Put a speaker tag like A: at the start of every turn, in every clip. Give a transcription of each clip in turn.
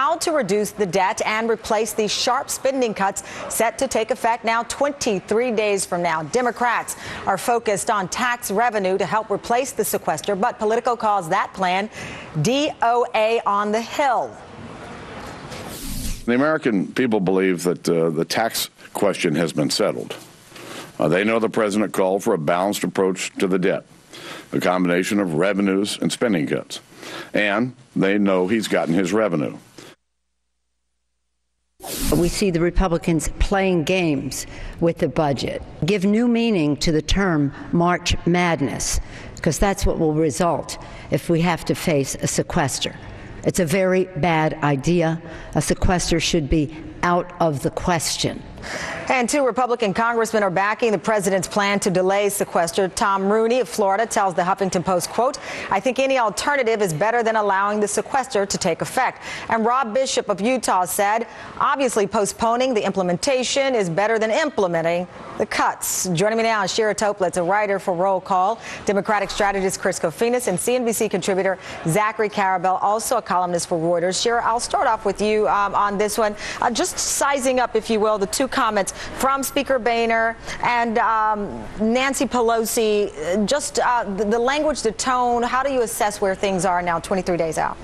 A: how to reduce the debt and replace these sharp spending cuts set to take effect now 23 days from now. Democrats are focused on tax revenue to help replace the sequester, but Politico calls that plan DOA on the Hill.
B: The American people believe that the tax question has been settled. They know the president called for a balanced approach to the debt, a combination of revenues and spending cuts. And they know he's gotten his revenue.
C: We see the Republicans playing games with the budget, give new meaning to the term March Madness, because that's what will result if we have to face a sequester. It's a very bad idea. A sequester should be out of the question.
A: And 2 Republican congressmen are backing the president's plan to delay sequester. Tom Rooney of Florida tells the Huffington Post, quote, "I think any alternative is better than allowing the sequester to take effect." And Rob Bishop of Utah said, obviously postponing the implementation is better than implementing the cuts. Joining me now is Shira Toplitz, a writer for Roll Call, Democratic strategist Chris Kofinas, and CNBC contributor Zachary Karabell, also a columnist for Reuters. Shira, I'll start off with you on this one. Just sizing up, if you will, the 2 comments from Speaker Boehner and Nancy Pelosi, just the language, the tone. How do you assess where things are now 23 days out?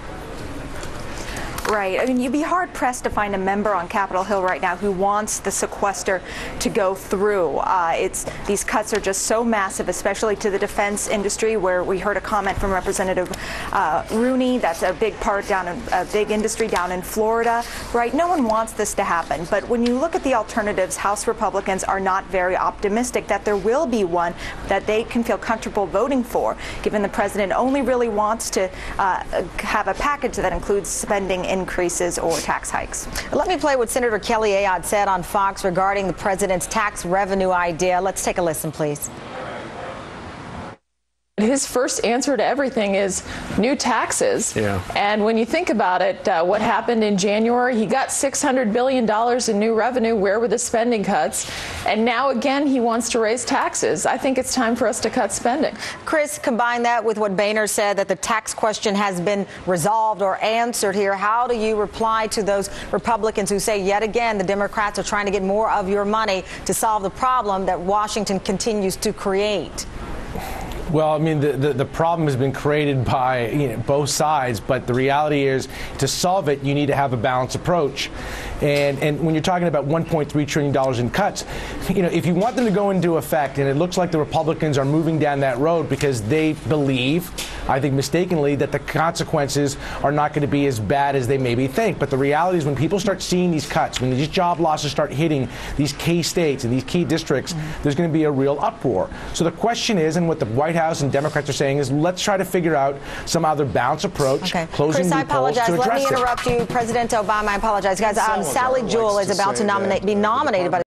D: Right. I mean, you'd be hard-pressed to find a member on Capitol Hill right now who wants the sequester to go through. These cuts are just so massive, especially to the defense industry, where we heard a comment from Representative Rooney. That's a big part a big industry down in Florida, right? No one wants this to happen. But when you look at the alternatives, House Republicans are not very optimistic that there will be one that they can feel comfortable voting for, given the president only really wants to have a package that includes spending increases or tax hikes.
A: Let me play what Senator Kelly Ayotte said on Fox regarding the president's tax revenue idea. Let's take a listen, please.
E: His first answer to everything is new taxes.
F: Yeah.
E: And when you think about it, what happened in January, he got $600 billion in new revenue. Where were the spending cuts? And now again, he wants to raise taxes. I think it's time for us to cut spending.
A: Chris, combine that with what Boehner said, that the tax question has been resolved or answered here. How do you reply to those Republicans who say, yet again, the Democrats are trying to get more of your money to solve the problem that Washington continues to create?
F: Well, I mean, the problem has been created by both sides, but the reality is to solve it, you need to have a balanced approach. And when you're talking about $1.3 trillion in cuts, if you want them to go into effect, and it looks like the Republicans are moving down that road because they believe, I think mistakenly, that the consequences are not going to be as bad as they maybe think. But the reality is when people start seeing these cuts, when these job losses start hitting these key states and these key districts, there's going to be a real uproar. So the question is, and what the White House and Democrats are saying is, let's try to figure out some other balanced approach, closing
A: Chris, I
F: loopholes
A: apologize.
F: to address
A: Let me interrupt you. President Obama, I apologize. Guys, Sally Jewell is about to be nominated by